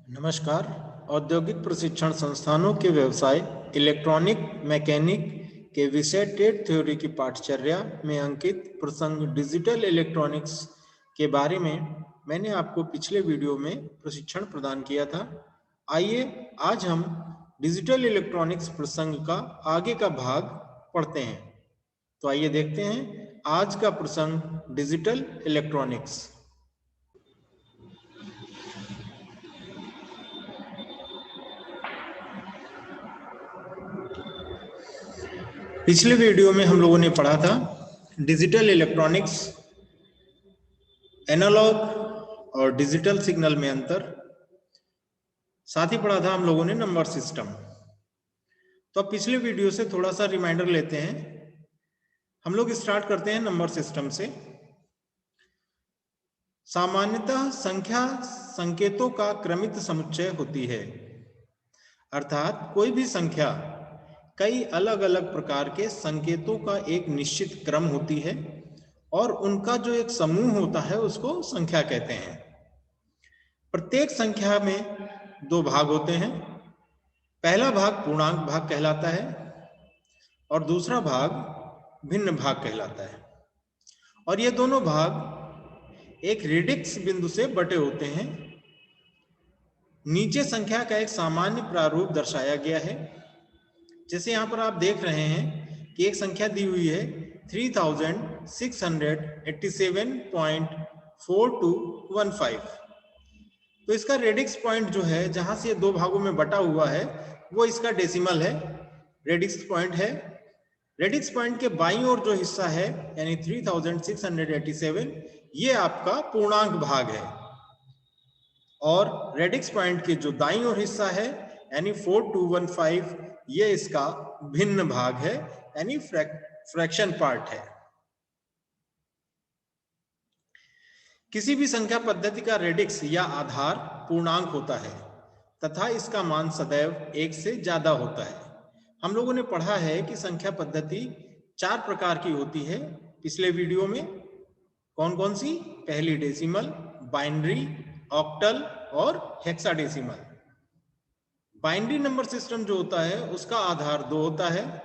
नमस्कार। औद्योगिक प्रशिक्षण संस्थानों के व्यवसाय इलेक्ट्रॉनिक मैकेनिक के विषय ट्रेड थ्योरी की पाठचर्या में अंकित प्रसंग डिजिटल इलेक्ट्रॉनिक्स के बारे में मैंने आपको पिछले वीडियो में प्रशिक्षण प्रदान किया था। आइए आज हम डिजिटल इलेक्ट्रॉनिक्स प्रसंग का आगे का भाग पढ़ते हैं। तो आइए देखते हैं आज का प्रसंग डिजिटल इलेक्ट्रॉनिक्स। पिछले वीडियो में हम लोगों ने पढ़ा था डिजिटल इलेक्ट्रॉनिक्स, एनालॉग और डिजिटल सिग्नल में अंतर। साथ ही पढ़ा था हम लोगों ने नंबर सिस्टम। तो अब पिछले वीडियो से थोड़ा सा रिमाइंडर लेते हैं। हम लोग स्टार्ट करते हैं नंबर सिस्टम से। सामान्यतः संख्या संकेतों का क्रमित समुच्चय होती है, अर्थात कोई भी संख्या कई अलग अलग प्रकार के संकेतों का एक निश्चित क्रम होती है और उनका जो एक समूह होता है उसको संख्या कहते हैं। प्रत्येक संख्या में दो भाग होते हैं। पहला भाग पूर्णांक भाग कहलाता है और दूसरा भाग भिन्न भाग कहलाता है। और ये दोनों भाग एक रेडिक्स बिंदु से बटे होते हैं। नीचे संख्या का एक सामान्य प्रारूप दर्शाया गया है। जैसे यहाँ पर आप देख रहे हैं कि एक संख्या दी हुई है 3687.4215। तो इसका रेडिक्स पॉइंट जो है, जहां से ये दो भागों में बटा हुआ है, वो इसका डेसिमल है, रेडिक्स पॉइंट है। रेडिक्स पॉइंट के बाईं ओर जो हिस्सा है यानी 3687, ये आपका पूर्णांक भाग है। और रेडिक्स पॉइंट के जो दाईं ओर हिस्सा है यानी 4215, ये इसका भिन्न भाग है यानी फ्रैक्शन पार्ट है। किसी भी संख्या पद्धति का रेडिक्स या आधार पूर्णांक होता है तथा इसका मान सदैव 1 से ज्यादा होता है। हम लोगों ने पढ़ा है कि संख्या पद्धति 4 प्रकार की होती है पिछले वीडियो में। कौन कौन सी? पहली डेसिमल, बाइनरी, ऑक्टल और हेक्साडेसिमल। बाइनरी नंबर सिस्टम जो होता है उसका आधार 2 होता है,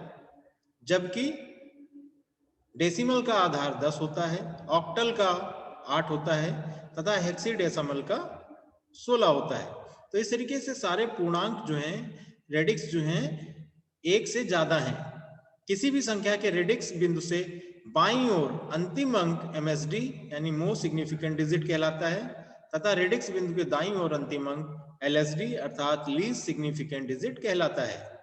जबकि डेसिमल का आधार 10 होता है, ऑक्टल का 8 होता है तथा हेक्साडेसिमल का 16 होता है। तो इस तरीके से सारे पूर्णांक जो हैं, रेडिक्स जो हैं, 1 से ज्यादा हैं। किसी भी संख्या के रेडिक्स बिंदु से बाईं ओर अंतिम अंक एमएसडी यानी मोस्ट सिग्निफिकेंट डिजिट कहलाता है तथा रेडिक्स बिंदु के दाईं ओर अंतिम अंक एलएसडी अर्थात लीस्ट सिग्निफिकेंट डिजिट कहलाता है।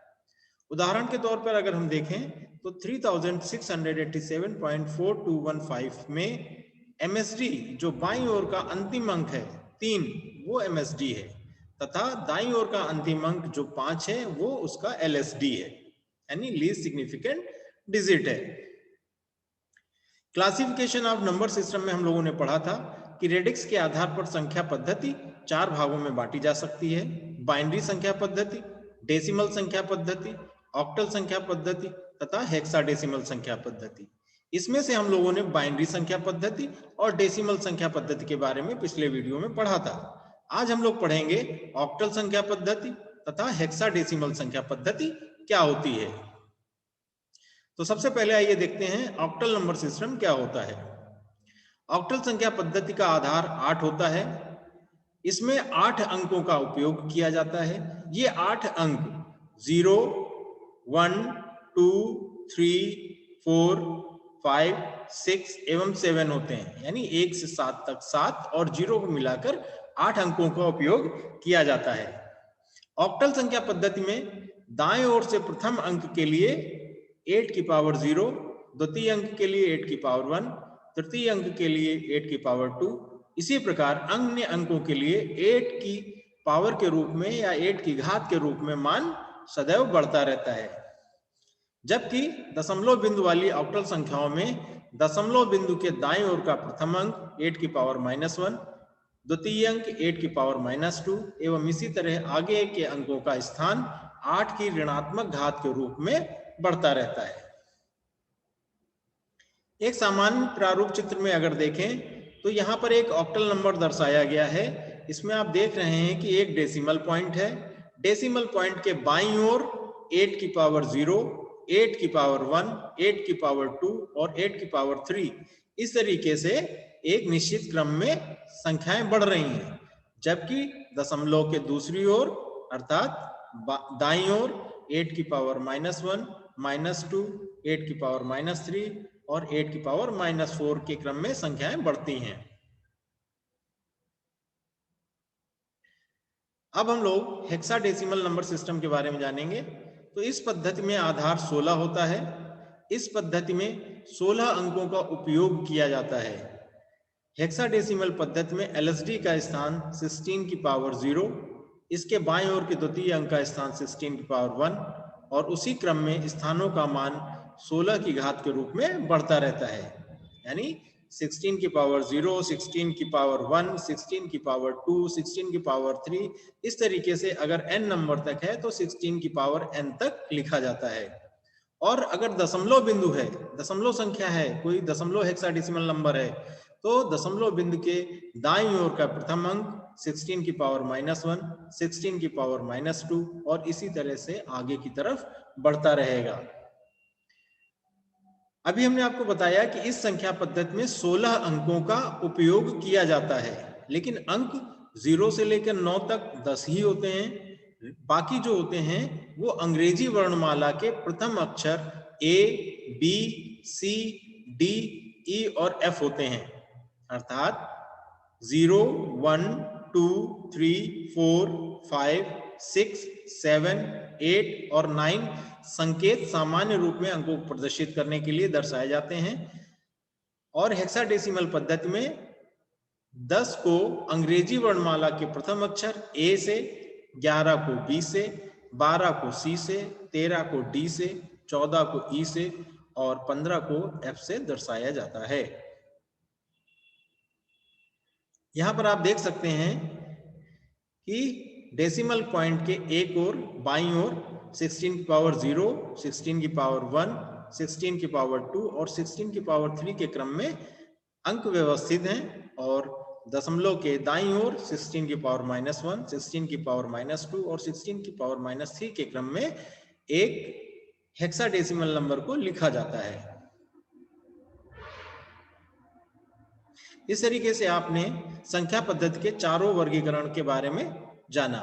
उदाहरण के तौर पर अगर हम देखें तो 3687.4215 में एमएसडी जो बाईं ओर का अंतिम अंक है 3, वो एमएसडी है तथा दाईं ओर का अंतिम अंक जो 5 है वो उसका एलएसडी है यानी लीस्ट सिग्निफिकेंट डिजिट है। क्लासिफिकेशन ऑफ नंबर सिस्टम में हम लोगों ने पढ़ा था कि रेडिक्स के आधार पर संख्या पद्धति 4 भागों में बांटी जा सकती है। बाइनरी संख्या पद्धति, डेसिमल संख्या पद्धति, ऑक्टल संख्या पद्धति तथा हेक्साडेसिमल संख्या पद्धति। इसमें से हम लोगों ने बाइनरी संख्या पद्धति और डेसिमल संख्या पद्धति के बारे में पिछले वीडियो में पढ़ा था। आज हम लोग पढ़ेंगे ऑक्टल संख्या पद्धति तथा हेक्साडेसिमल संख्या पद्धति क्या होती है। तो सबसे पहले आइए देखते हैं ऑक्टल नंबर सिस्टम क्या होता है। ऑक्टल संख्या पद्धति का आधार 8 होता है। इसमें 8 अंकों का उपयोग किया जाता है। ये 8 अंक 0, 1, 2, 3, 4, 5, 6 एवं 7 होते हैं, यानी 1 से 7 तक 7 और 0 को मिलाकर 8 अंकों का उपयोग किया जाता है। ऑक्टल संख्या पद्धति में दाएं ओर से प्रथम अंक के लिए 8 की पावर 0, द्वितीय अंक के लिए 8 की पावर 1, तृतीय अंक के लिए 8 की पावर 2, इसी प्रकार अन्य अंकों के लिए 8 की पावर के रूप में या 8 की घात के रूप में मान सदैव बढ़ता रहता है। जबकि दशमलव बिंदु वाली ऑक्टल संख्याओं में दशमलव बिंदु के दाएं ओर का प्रथम अंक 8 की पावर -1, द्वितीय अंक 8 की पावर -2 एवं इसी तरह आगे के अंकों का स्थान 8 की ऋणात्मक घात के रूप में बढ़ता रहता है। एक सामान्य प्रारूप चित्र में अगर देखें तो यहाँ पर एक ऑक्टल नंबर दर्शाया गया है इसमें आप देख रहे हैं कि एक डेसिमल पॉइंट है, डेसिमल पॉइंट के बाईं ओर 8 की पावर 0, 8 की पावर 1, 8 की पावर 2 और 8 की पावर 3, इस तरीके से एक निश्चित क्रम में संख्याएं बढ़ रही हैं। जबकि दशमलव के दूसरी ओर अर्थात दाईं ओर 8 की पावर -1, -2, 8 की पावर -3 और 8 की पावर -4 के क्रम में संख्याएं बढ़ती हैं। अब हम लोग हेक्साडेसिमल नंबर सिस्टम के बारे में जानेंगे। तो इस पद्धति में आधार 16 होता है। इस पद्धति में 16 अंकों का उपयोग किया जाता है। हेक्साडेसिमल पद्धति में एलएसडी का स्थान 16 की पावर 0, इसके बाएं ओर के द्वितीय अंक का स्थान 16 की पावर 1 और उसी क्रम में स्थानों का मान 16 की घात के रूप में बढ़ता रहता है। यानी 16 की पावर 0, 16 की पावर 1, 16 की पावर 2, 16 की पावर 3, इस तरीके से अगर n नंबर तक है तो 16 की पावर n तक लिखा जाता है। और अगर दशमलव बिंदु है, दशमलव संख्या है, कोई दशमलव हेक्साडेसिमल नंबर है, तो दशमलव बिंदु के दाईं ओर का प्रथम अंक 16 की पावर -1, 16 की पावर -2 और इसी तरह से आगे की तरफ बढ़ता रहेगा। अभी हमने आपको बताया कि इस संख्या पद्धति में 16 अंकों का उपयोग किया जाता है, लेकिन अंक 0 से लेकर 9 तक 10 ही होते हैं। बाकी जो होते हैं वो अंग्रेजी वर्णमाला के प्रथम अक्षर A, B, C, D, E और F होते हैं। अर्थात 0, 1, 2, 3, 4, 5, 6, 7, 8 और 9 संकेत सामान्य रूप में अंकों को प्रदर्शित करने के लिए दर्शाए जाते हैं। और हेक्साडेसिमल पद्धति में 10 को अंग्रेजी वर्णमाला के प्रथम अक्षर A से, 11 को B से, 12 को C से, 13 को D से, 14 को E से और 15 को F से dर्शाया जाता है। यहां पर आप देख सकते हैं कि डेसिमल पॉइंट के एक ओर बाईं ओर 16 की पावर 0, 16 की पावर 1, 16 की पावर 2 और 16 की पावर 3 के क्रम में अंक व्यवस्थित हैं और दशमलव के दाईं ओर 16 की पावर -1, 16 की पावर -2 और 16 की पावर -3 के क्रम में एक हेक्साडेसिमल नंबर को लिखा जाता है। इस तरीके से आपने संख्या पद्धति के चारों वर्गीकरण के बारे में जाना।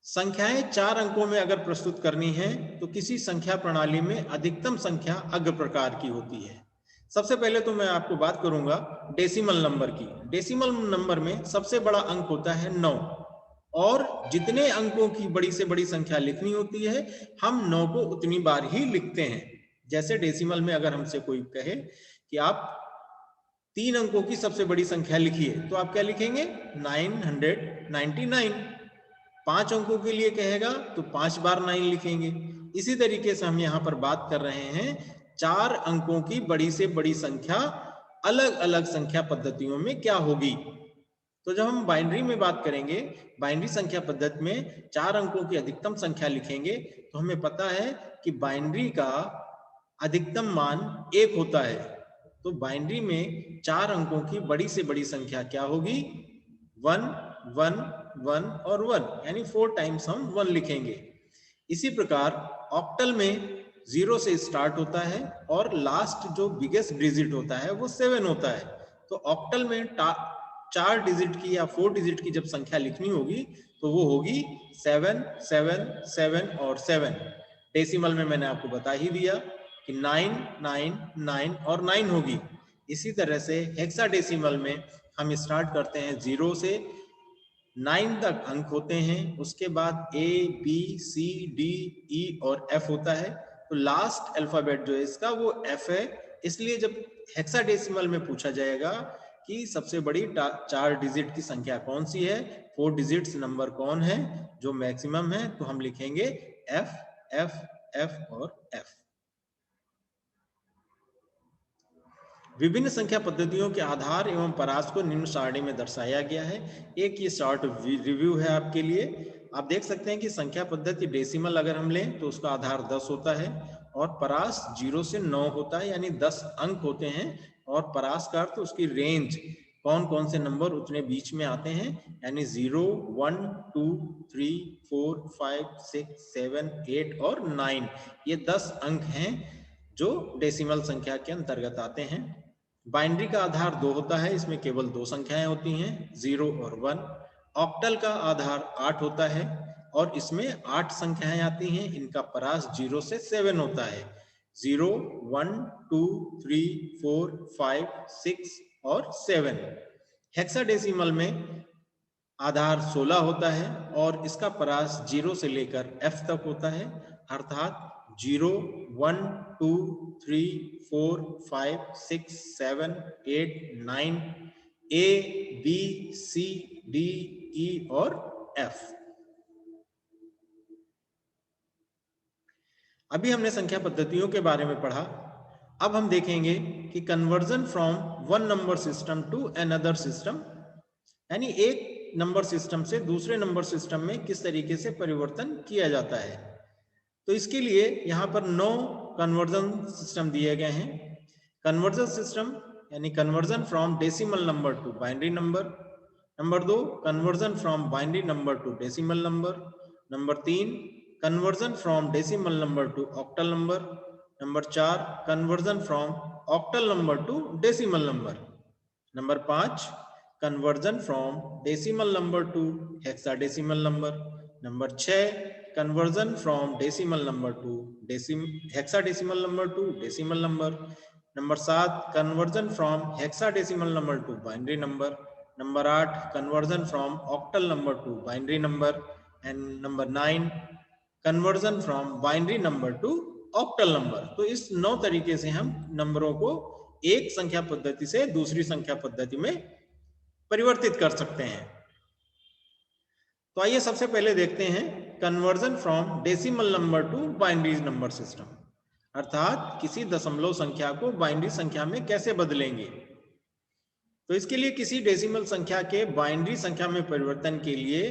संख्याएं 4 अंकों में अगर प्रस्तुत करनी है तो किसी संख्या प्रणाली में अधिकतम संख्या अग्र प्रकार की होती है। सबसे पहले तो मैं आपको बात करूंगा डेसिमल नंबर की। डेसिमल नंबर में सबसे बड़ा अंक होता है 9 और जितने अंकों की बड़ी से बड़ी संख्या लिखनी होती है हम 9 को उतनी बार ही लिखते हैं। जैसे डेसिमल में अगर हमसे कोई कहे कि आप 3 अंकों की सबसे बड़ी संख्या लिखिए तो आप क्या लिखेंगे? 999। 5 अंकों के लिए कहेगा तो 5 बार 9 लिखेंगे। इसी तरीके से हम यहाँ पर बात कर रहे हैं 4 अंकों की बड़ी से बड़ी संख्या अलग अलग संख्या पद्धतियों में क्या होगी। तो जब हम बाइनरी में बात करेंगे, बाइनरी संख्या पद्धति में 4 अंकों की अधिकतम संख्या लिखेंगे तो हमें पता है कि बाइनरी का अधिकतम मान 1 होता है। तो बाइनरी में 4 अंकों की बड़ी से बड़ी संख्या क्या होगी? 1, 1, 1 और 1, यानी 4 टाइम्स हम 1 लिखेंगे। इसी प्रकार ऑक्टल में 0 से स्टार्ट होता है और लास्ट जो बिगेस्ट डिजिट होता है वो 7 होता है। तो ऑक्टल में 4 डिजिट की या 4 डिजिट की जब संख्या लिखनी होगी तो वो होगी 7, 7, 7 और 7। डेसिमल में मैंने आपको बता ही दिया कि 9, 9, 9 और 9 होगी। इसी तरह से हेक्साडेसिमल में हम स्टार्ट करते हैं 0 से, 9 तक अंक होते हैं, उसके बाद A, B, C, D, E और F होता है। तो लास्ट अल्फाबेट जो है इसका वो F है। इसलिए जब हेक्साडेसिमल में पूछा जाएगा कि सबसे बड़ी 4 डिजिट की संख्या कौन सी है, 4 डिजिट्स नंबर कौन है जो मैक्सिमम है, तो हम लिखेंगे F, F, F और F। विभिन्न संख्या पद्धतियों के आधार एवं परास को निम्न सारणी में दर्शाया गया है। एक ये शॉर्ट रिव्यू है आपके लिए। आप देख सकते हैं कि संख्या पद्धति डेसिमल अगर हम लें तो उसका आधार 10 होता है और परास 0 से 9 होता है, यानी 10 अंक होते हैं। और परास का अर्थ उसकी रेंज कौन कौन से नंबर उतने बीच में आते हैं, यानी 0, 1, 2, 3, 4, 5, 6, 7, 8 और 9, ये 10 अंक हैं जो डेसिमल संख्या के अंतर्गत आते हैं। बाइनरी का आधार 2 होता है, इसमें केवल 2 संख्याएं होती हैं, 0 और 1। ऑक्टल का आधार 8 होता है और इसमें 8 संख्याएं आती हैं, इनका परास 0 से 7 होता है, 0, 1, 2, 3, 4, 5, 6 और 7। हेक्साडेसिमल में आधार 16 होता है और इसका परास 0 से लेकर F तक होता है, अर्थात 0, 1, 2, 3, 4, 5, 6, 7, 8, 9, A, B, C, D, E और F। अभी हमने संख्या पद्धतियों के बारे में पढ़ा। अब हम देखेंगे कि conversion from one number system to another system, यानी एक नंबर सिस्टम से दूसरे नंबर सिस्टम में किस तरीके से परिवर्तन किया जाता है। तो इसके लिए यहाँ पर 9 कन्वर्जन सिस्टम दिए गए हैं। कन्वर्जन सिस्टम यानी conversion from decimal number two binary number. Number 2, conversion from binary number two decimal number. Number 3, conversion from decimal number two octal number. Number 4, conversion from octal number two decimal number. Number 5, conversion from decimal number two hexadecimal number. Number 6, conversion from decimal number two hexadecimal number two decimal number. Number 7, conversion from hexadecimal number two binary number. Number 8, conversion from octal number two binary number. And number 9, conversion from binary number two octal number. तो इस 9 तरीके से हम नंबरों को एक संख्या पद्धति से दूसरी संख्या पद्धति में परिवर्तित कर सकते हैं। तो आइए सबसे पहले देखते हैं conversion from decimal number two binary number system, अर्थात किसी दशमलव संख्या को बाइनरी संख्या में कैसे बदलेंगे। तो इसके लिए किसी डेसिमल संख्या के बाइनरी संख्या में परिवर्तन के लिए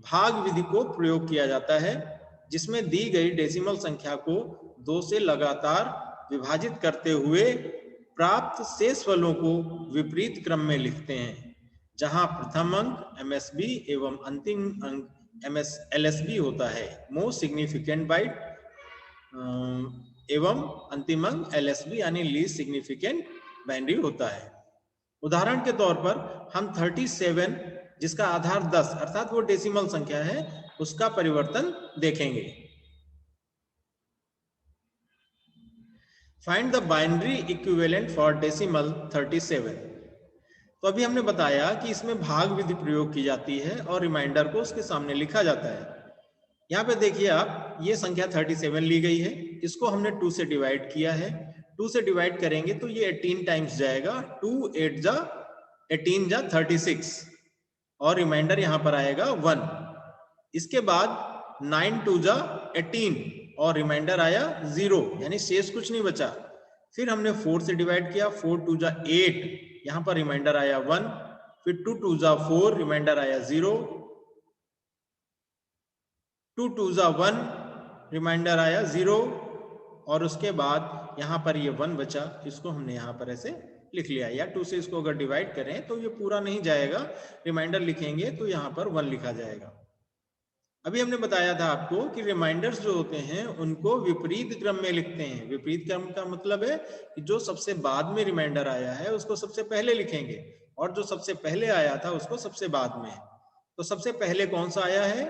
भाग विधि को प्रयोग किया जाता है, जिसमें दी गई डेसिमल संख्या को 2 से लगातार विभाजित करते हुए प्राप्त शेष फलों को विपरीत क्रम में लिखते हैं, जहां प्रथम अंक MSB एवं अंतिम अंक LSB होता है, मोस्ट सिग्निफिकेंट बाइट, एवं अंतिम अंक LSB यानी लीस्ट सिग्निफिकेंट बाइनरी होता है। उदाहरण के तौर पर हम 37 जिसका आधार 10 अर्थात वो डेसिमल संख्या है, उसका परिवर्तन देखेंगे। Find the binary equivalent for decimal 37। तो अभी हमने बताया कि इसमें भाग विधि प्रयोग की जाती है और रिमाइंडर को उसके सामने लिखा जाता है। यहाँ पे देखिए आप, ये संख्या 37 ली गई है, इसको हमने 2 से डिवाइड किया है। 2 से डिवाइड करेंगे तो ये 18 टाइम्स जाएगा, 2 8 जा 18 जा 36 और रिमाइंडर यहाँ पर आएगा 1। इसके बाद 9 2 जा 18 और रिमाइंडर आया 0, यानी शेष कुछ नहीं बचा। फिर हमने 4 से डिवाइड किया, 4 2 जा 8, यहाँ पर रिमाइंडर आया 1। फिर 2 2 जा 4, रिमाइंडर आया 0, 2 2 जा 1, रिमाइंडर आया 0 और उसके बाद यहाँ पर ये 1 बचा, इसको हमने यहाँ पर ऐसे लिख लिया। या 2 से इसको अगर डिवाइड करें तो ये पूरा नहीं जाएगा, रिमाइंडर लिखेंगे तो यहाँ पर 1 लिखा जाएगा। अभी हमने बताया था आपको कि रिमाइंडर्स जो होते हैं उनको विपरीत क्रम में लिखते हैं। विपरीत क्रम का मतलब है कि जो सबसे बाद में रिमाइंडर आया है उसको सबसे पहले लिखेंगे और जो सबसे पहले आया था उसको सबसे बाद में। तो सबसे पहले कौन सा आया है,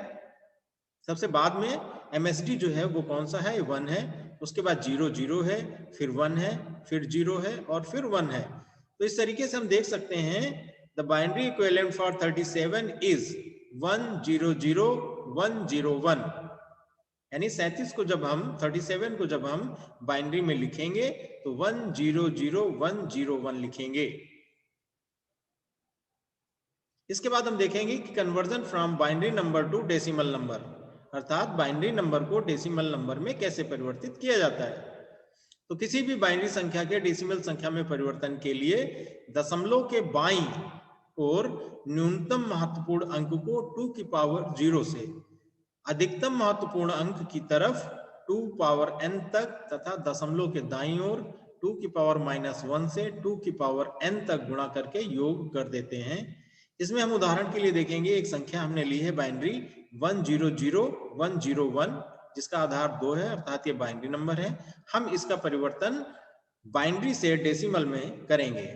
सबसे बाद में MSD जो है वो कौन सा है, 1 है। उसके बाद 0 0 है, फिर 1 है, फिर 0 है और फिर 1 है। तो इस तरीके से हम देख सकते हैं the binary equivalent for 37 is 1 0 0 1 0 1, यानी 37 को जब हम 37 को जब हम बाइनरी में लिखेंगे तो 1 0 0 1 0 1 लिखेंगे। इसके बाद हम देखेंगे कि conversion from binary number two decimal number, अर्थात बाइनरी नंबर को डेसिमल नंबर में कैसे परिवर्तित किया जाता है। तो किसी भी बाइनरी संख्या के डेसिमल संख्या में परिवर्तन के लिए दशमलव के बाईं और न्यूनतम महत्वपूर्ण अंक को 2 की पावर 0 से अधिकतम महत्वपूर्ण अंक की तरफ 2 पावर n तक तथा दशमलव के दाईं ओर 2 की पावर -1 से 2 की पावर n तक गुणा करके योग कर देते हैं। इसमें हम उदाहरण के लिए देखेंगे, एक संख्या हमने ली है बाइनरी 100101, जिसका आधार 2 है, अर्थात ये बाइनरी नंबर है। हम इसका परिवर्तन बाइनरी से डेसिमल में करेंगे।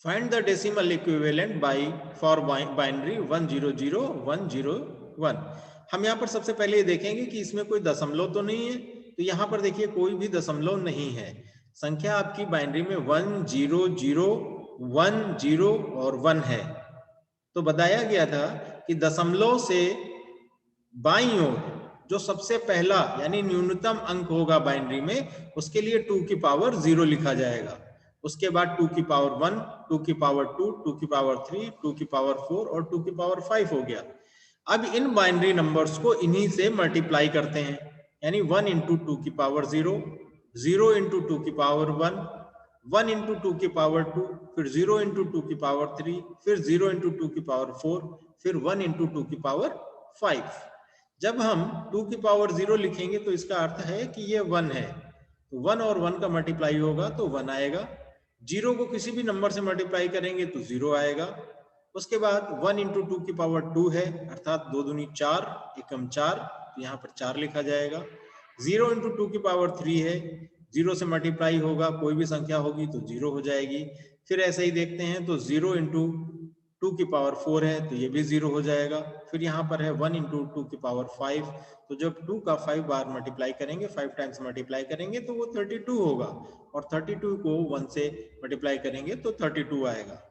Find the decimal equivalent for binary 100101। हम यहाँ पर सबसे पहले ये देखेंगे कि इसमें कोई दशमलव तो नहीं है, तो यहाँ पर देखिए कोई भी दशमलव नहीं है। संख्या आपकी बाइनरी में 1 0 0 1 0 और 1 है। तो बताया गया था कि दशमलव से बाईं ओर जो सबसे पहला यानी न्यूनतम अंक होगा बाइनरी में, उसके लिए 2 की पावर 0 लिखा जाएगा। उसके बाद 2 की पावर 1, 2 की पावर 2, 2 की पावर 3, 2 की पावर 4 और 2 की पावर 5 हो गया। अब इन बाइनरी नंबर्स को इन्हीं से मल्टीप्लाई करते हैं, यानी 1 इंटू 2 की पावर 0, 0 इंटू 2 की पावर 1, 1 इंटू 2 की पावर 2, फिर 0 इंटू 2 की पावर 3, फिर 0 इंटू 2 की पावर 4, फिर 1 इंटू 2 की पावर 5। जब हम 2 की पावर 0 लिखेंगे तो इसका अर्थ है कि ये 1 है, तो 1 और 1 का मल्टीप्लाई होगा तो 1 आएगा। 0 को किसी भी नंबर से मल्टीप्लाई करेंगे तो 0 आएगा। उसके बाद 1 इंटू 2 की पावर 2 है, अर्थात 2 दूनी 4, एकम 4, तो यहाँ पर 4 लिखा जाएगा। 0 इंटू 2 की पावर 3 है, 0 से मल्टीप्लाई होगा, कोई भी संख्या होगी तो 0 हो जाएगी। फिर ऐसे ही देखते हैं तो 0 इंटू 2 की पावर 4 है, तो ये भी 0 हो जाएगा। फिर यहाँ पर है 1 इंटू 2 की पावर 5, तो जब 2 का 5 बार मल्टीप्लाई करेंगे, 5 टाइम्स मल्टीप्लाई करेंगे तो वो 32 होगा, और 32 को 1 से मल्टीप्लाई करेंगे तो 32 आएगा।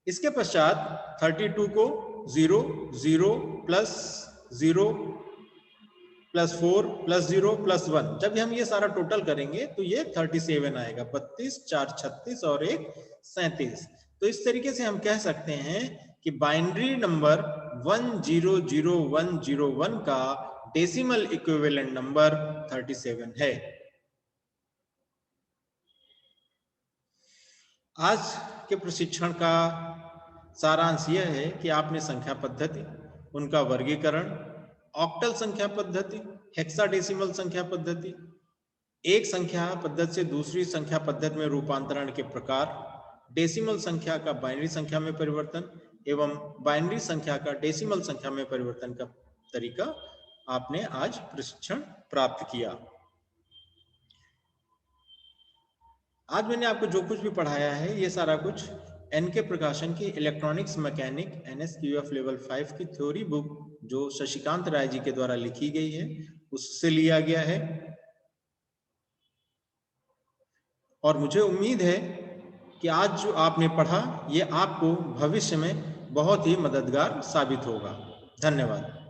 इसके पश्चात 32 को 0 0 प्लस 0 प्लस 4 प्लस 0 प्लस 1, जब हम ये सारा टोटल करेंगे तो ये 37 आएगा। 32 4 36 और 1 37। तो इस तरीके से हम कह सकते हैं कि बाइनरी नंबर 100101 का डेसिमल इक्विवेलेंट नंबर 37 है। आज के प्रशिक्षण का सारांश यह है कि आपने संख्या पद्धति, उनका वर्गीकरण, ऑक्टल संख्या पद्धति, हेक्साडेसिमल संख्या पद्धति, एक संख्या पद्धति से दूसरी संख्या पद्धति में रूपांतरण के प्रकार, डेसिमल संख्या का बाइनरी संख्या में परिवर्तन एवं बाइनरी संख्या का डेसिमल संख्या में परिवर्तन का तरीका आपने आज प्रशिक्षण प्राप्त किया। आज मैंने आपको जो कुछ भी पढ़ाया है, ये सारा कुछ एनके प्रकाशन की इलेक्ट्रॉनिक्स मैकेनिक NSQF लेवल 5 की थ्योरी बुक जो शशिकांत राय जी के द्वारा लिखी गई है, उससे लिया गया है। और मुझे उम्मीद है कि आज जो आपने पढ़ा, ये आपको भविष्य में बहुत ही मददगार साबित होगा। धन्यवाद।